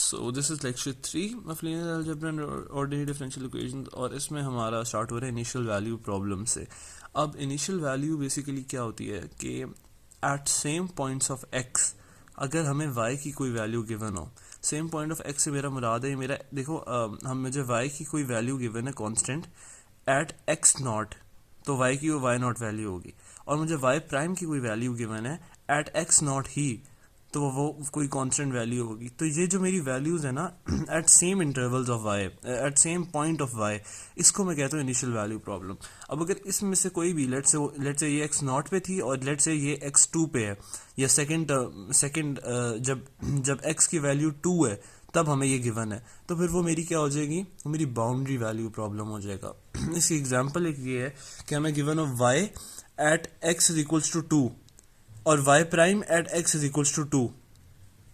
So this is lecture 3 of linear algebra and ordinary differential equations और इसमें हमारा start हो रहा है इनिशियल वैल्यू प्रॉब्लम से। अब इनिशियल वैल्यू बेसिकली क्या होती है कि at same points of x अगर हमें y की कोई वैल्यू गिवन हो, सेम पॉइंट ऑफ x से मेरा मुराद है मेरा देखो हम मुझे y की कोई वैल्यू गिवन है कांस्टेंट एट x नॉट, तो y की वो y नॉट वैल्यू होगी, और मुझे y प्राइम की कोई वैल्यू गिवन है एट x नॉट ही, तो वो कोई कांस्टेंट वैल्यू होगी। तो ये जो मेरी वैल्यूज है ना at same intervals of y, at same point of y, इसको मैं कहता हूँ इनिशियल वैल्यू प्रॉब्लम। अब अगर इसमें से कोई भी लेट से ये x नॉट पे थी और लेट से ये x2 पे है, या सेकंड जब x की वैल्यू 2 है तब हमें ये गिवन है, तो फिर वो मेरी क्या हो जाएगी, वो मेरी बाउंड्री वैल्यू प्रॉब्लम हो जाएगा। इसकी एग्जांपल एक ये है कि हमें given of y at x is equals to 2 और y prime at x is equals to 2,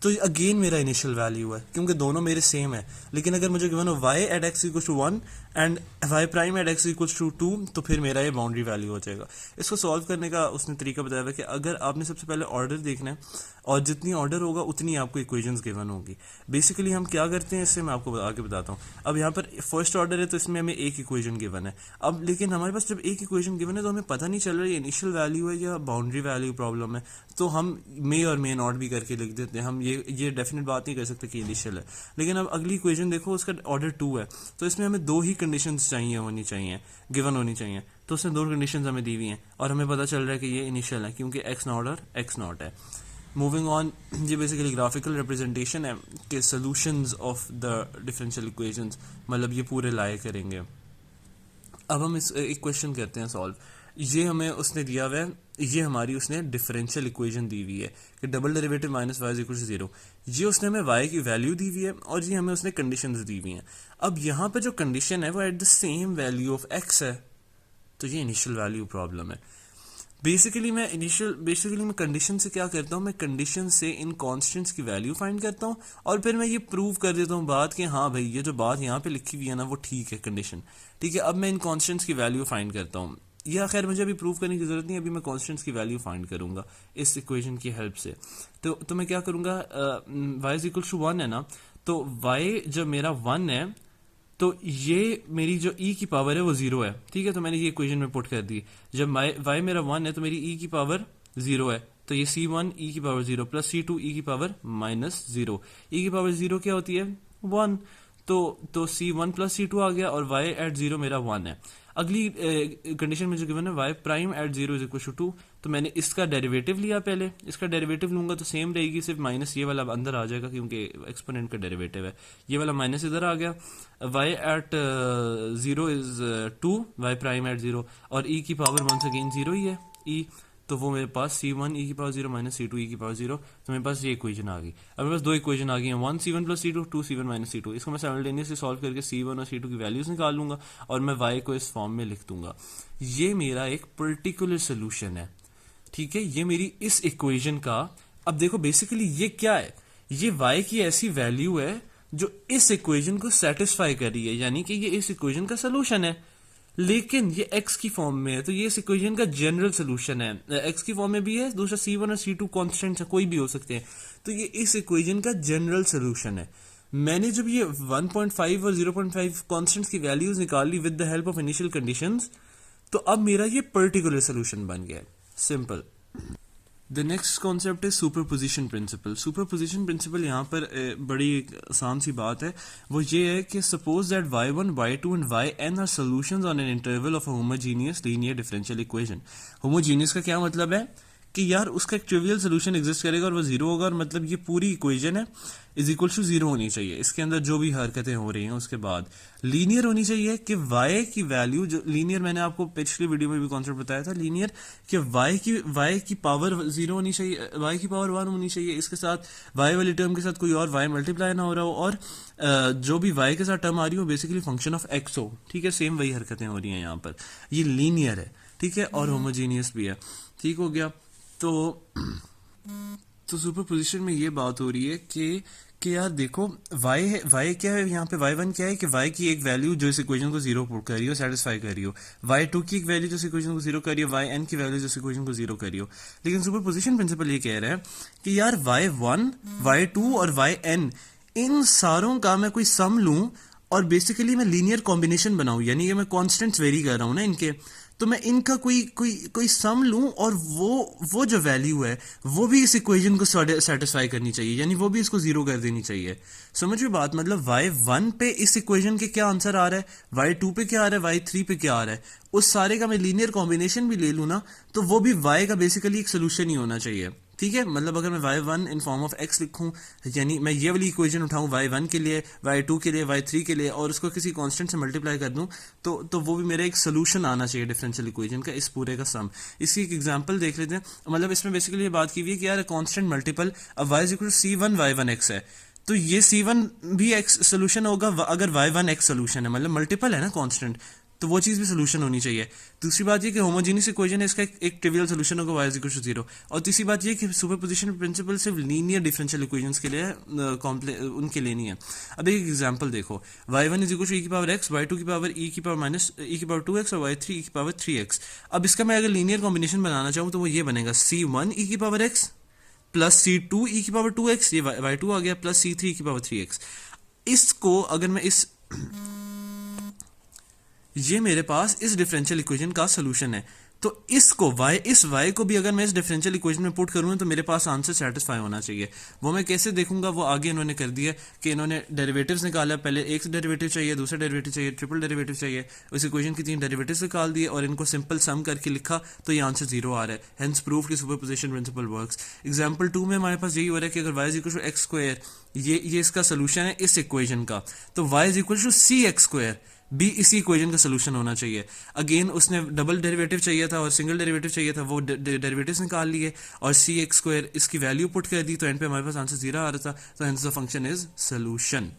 तो अगेन मेरा इनिशियल वैल्यू है क्योंकि दोनों मेरे सेम है। लेकिन अगर मुझे गिवन हो y at x equals to 1 and y prime at x equals to 2, तो फिर मेरा ये बाउंड्री वैल्यू हो जाएगा। इसको सॉल्व करने का उसने तरीका बताया है कि अगर आपने सबसे पहले ऑर्डर देखना है और जितनी ऑर्डर होगा उतनी आपको इक्वेशंस गिवन होगी। बेसिकली हम क्या करते हैं, इससे मैं आपको आगे बताता हूँ। अब यहाँ पर फर्स्ट ऑर्डर है तो इसमें हमें एक इक्वेशन गिवन है। अब लेकिन हमारे पास जब एक इक्वेशन गिवन है तो हमें पता नहीं चल रहा है ये इनिशियल वैल्यू है या बाउंड्री वैल्यू प्रॉब्लम है, तो हम मे और मे नॉट भी करके लिख देते हैं। हम ये डेफिनेट बात नहीं कर सकते कि इनिशियल है। लेकिन अब अगली इक्वेशन देखो, उसका ऑर्डर 2 है, तो इसमें हमें दो ही कंडीशंस गिवन होनी चाहिए, तो उसने दो कंडीशंस हमें दी हुई हैं और हमें पता चल रहा है कि ये इनिशियल है क्योंकि एक्स नॉट और एक्स नॉट है। मूविंग ऑन, ये बेसिकली ग्राफिकल रिप्रेजेंटेशन है कि solutions of the differential equations, मतलब ये पूरे लाए करेंगे। अब हम इस एक क्वेश्चन करते हैं सॉल्व। ये हमें उसने दिया हुआ है, ये हमारी उसने डिफरेंशियल इक्वेशन दी हुई है कि double derivative minus y is equal to 0। ये उसने हमें y की वैल्यू दी हुई है और ये हमें उसने कंडीशंस दी हुई हैं। अब यहाँ पे जो कंडीशन है वो at the same value of x है, तो ये इनिशियल वैल्यू प्रॉब्लम है। बेसिकली मैं कंडीशन से क्या करता हूँ, मैं कंडीशन से इन कांस्टेंट्स की वैल्यू फाइंड करता हूँ और फिर मैं ये प्रूव कर देता हूँ बात कि हाँ भाई ये जो बात यहाँ पे लिखी हुई है ना वो ठीक है कंडीशन, ठीक है। अब मैं इन कांस्टेंट्स की वैल्यू फाइंड करता हूँ, या खैर मुझे अभी प्रूव करने की जरूरत नहीं, अभी मैं कांस्टेंट्स की वैल्यू फाइंड करूंगा इस इक्वेशन की हेल्प से। तो मैं क्या करूंगा, y इज इक्वल टू 1 है ना, तो y जब मेरा 1 है तो ये मेरी जो e की पावर है वो 0 है, ठीक है। तो मैंने ये इक्वेशन में पुट कर दी। जब y मेरा 1 है तो मेरी e की पावर 0 है, तो ये c1 e की पावर 0 प्लस c2 e की पावर माइनस 0। e की पावर 0 क्या होती है, 1, तो c1 प्लस c2 आ गया और y एट 0 मेरा 1 है। अगली कंडीशन में जो गिवन है y prime at 0 is equal to 2, तो मैंने इसका डेरिवेटिव लिया, पहले इसका डेरिवेटिव लूंगा तो सेम रहेगी, सिर्फ माइनस ये वाला अंदर आ जाएगा क्योंकि एक्सपोनेंट का डेरिवेटिव है, ये वाला माइनस इधर आ गया। y at 0 is 2, y prime at 0, और e की पावर वंस अगेन 0 ही है e, तो वो मेरे पास c1 e की पावर 0 माइनस c2 e की पावर 0, तो मेरे पास ये इक्वेशन आ गई। अब मेरे पास दो इक्वेशन आ गई हैं, 1 c1 plus c2, 2 c1 minus c2। इसको मैं साइमल्टेनियसली सॉल्व करके c1 और c2 की वैल्यूज निकाल लूंगा और मैं y को इस फॉर्म में लिख दूंगा। ये मेरा एक पर्टिकुलर सोल्यूशन है, ठीक है, ये मेरी इस इक्वेशन का। अब देखो बेसिकली ये क्या है, ये y की ऐसी वैल्यू है जो इस इक्वेशन को सेटिस्फाई कर रही है, यानी कि ये इस इक्वेशन का सोल्यूशन है। लेकिन ये x की फॉर्म में है, तो ये इस इक्वेशन का जनरल सोल्यूशन है। x की फॉर्म में भी है, दूसरा c1 और c2 कांस्टेंट्स है, कोई भी हो सकते हैं, तो ये इस इक्वेशन का जनरल सोल्यूशन है। मैंने जब ये 1.5 और 0.5 कांस्टेंट्स की वैल्यूज निकाल ली with the help of initial conditions, तो अब मेरा ये पर्टिकुलर सोल्यूशन बन गया, सिंपल। द नेक्स्ट कॉन्सेप्ट है सुपरपोजिशन प्रिंसिपल। सुपरपोजिशन प्रिंसिपल यहाँ पर बड़ी आसान सी बात है, वो ये है कि suppose that y1, y2 and yn are solutions on an interval of a homogeneous linear differential equation. Homogeneous का क्या मतलब है कि यार उसका एक ट्रिवियल सोल्यूशन एग्जिस्ट करेगा और वो 0 होगा, और मतलब ये पूरी इक्वेशन है इज इक्वल टू 0 होनी चाहिए, इसके अंदर जो भी हरकतें हो रही हैं। उसके बाद लीनियर होनी चाहिए कि y की वैल्यू जो लीनियर, मैंने आपको पिछली वीडियो में भी कॉन्सेप्ट बताया था लीनियर, कि y की पावर 0 होनी चाहिए, y की पावर 1 होनी चाहिए, इसके साथ y वाली टर्म के साथ कोई और y मल्टीप्लाई ना हो रहा हो, और जो भी y के साथ टर्म आ रही हो बेसिकली फंक्शन ऑफ x हो, ठीक है। सेम वही हरकतें हो रही हैं यहाँ पर, ये लीनियर है, ठीक है, और होमोजीनियस भी है, ठीक हो गया। तो सुपरपोजिशन में ये बात हो रही है कि यार देखो y क्या है यहाँ पे, y1 क्या है कि y की एक वैल्यू जो इस इक्वेशन को 0 पुट कर रही हो, सेटिस्फाई कर रही हो, y2 की एक वैल्यू जो इस इक्वेशन को 0 कर रही हो, yn की वैल्यू जो इस इक्वेशन को 0 कर रही हो। लेकिन सुपरपोजिशन प्रिंसिपल ये कह रहा है कि यार y1, y2 और yn इन सारों का मैं कोई सम लूं और बेसिकली मैं लीनियर कॉम्बिनेशन बनाऊं, यानी कि मैं कॉन्स्टेंट्स वेरी कर रहा हूं ना इनके, तो मैं इनका कोई कोई कोई सम लूं और वो जो वैल्यू है वो भी इस इक्वेशन को सेटिस्फाई करनी चाहिए, यानी वो भी इसको जीरो कर देनी चाहिए। समझ में बात, मतलब y1 पे इस इक्वेशन के क्या आंसर आ रहा है, y2 पे क्या आ रहा है, y3 पे क्या आ रहा है, उस सारे का मैं लीनियर कॉम्बिनेशन भी ले लूं ना, तो वो भी y का बेसिकली एक सोल्यूशन ही होना चाहिए। ठीक है, मतलब अगर मैं y1 in form of x लिखूं, यानी मैं ये वाली इक्वेशन उठाऊं y1 के लिए, y2 के लिए, y3 के लिए, और उसको किसी कांस्टेंट से मल्टीप्लाई कर दूं, तो वो भी मेरा एक सोल्यूशन आना चाहिए डिफरेंशियल इक्वेशन का, इस पूरे का सम। इसकी एक एग्जांपल देख लेते हैं। मतलब इसमें बेसिकली ये बात की हुई है कि यार कांस्टेंट मल्टीपल, अब y equal c1 y1 x है, तो ये c1 भी x सोल्यूशन होगा अगर y1 x सोल्यूशन है, मतलब मल्टीपल है ना कांस्टेंट, तो वो चीज़ भी सोल्यूशन होनी चाहिए। दूसरी बात ये कि होमोजीनियस इक्वेशन है, इसका एक ट्रिवियल सोल्यूशन होगा y इक्वल टू 0। और तीसरी बात ये कि सुपरपोजिशन प्रिंसिपल सिर्फ लीनियर डिफरेंशियल इक्वेशंस के लिए उनके लिए नहीं है। अब एक एग्जांपल देखो, y1 is equal to e की पावर x, y2 की पावर e की पावर माइनस e की पावर 2x और y3 e की पावर 3x। अब इसका मैं अगर लीनियर कॉम्बिनेशन बनाना चाहूँ तो वो ये बनेगा c1 e की power x plus c2 e की पावर 2x, ये y2 आ गया, प्लस c3 e की पावर 3x। इसको अगर मैं ये मेरे पास इस डिफरेंशियल इक्वेशन का सोल्यूशन है, तो इस y को भी अगर मैं इस डिफरेंशियल इक्वेशन में पुट करूँ तो मेरे पास आंसर सेटिस्फाई होना चाहिए। वो मैं कैसे देखूंगा, वो आगे इन्होंने कर दिया कि इन्होंने डेरिवेटिव्स निकाला, पहले एक डेरिवेटिव चाहिए, दूसरा डेरिवेटिव चाहिए, ट्रिपल डेरिवेटिव चाहिए, उस इक्वेशन की 3 डेरिवेटिव्स निकाल दिए और इनको सिंपल सम करके लिखा, तो ये आंसर 0 आ रहा है। हेंस प्रूफ कि सुपरपोजिशन प्रिंसिपल वर्क्स। एग्जांपल 2 में हमारे पास यही हो रहा है कि अगर y is equal to x square, ये इसका सोल्यूशन है इस इक्वेशन का, तो y is equal to c x square भी इसी इक्वेशन का सोल्यूशन होना चाहिए। अगेन उसने डबल डेरिवेटिव चाहिए था और सिंगल डेरिवेटिव चाहिए था, वो डेरिवेटिव्स निकाल लिए और सी एक्स स्क्वायर इसकी वैल्यू पुट कर दी, तो एंड पे हमारे पास आंसर 0 आ रहा था, तो hence the function is solution.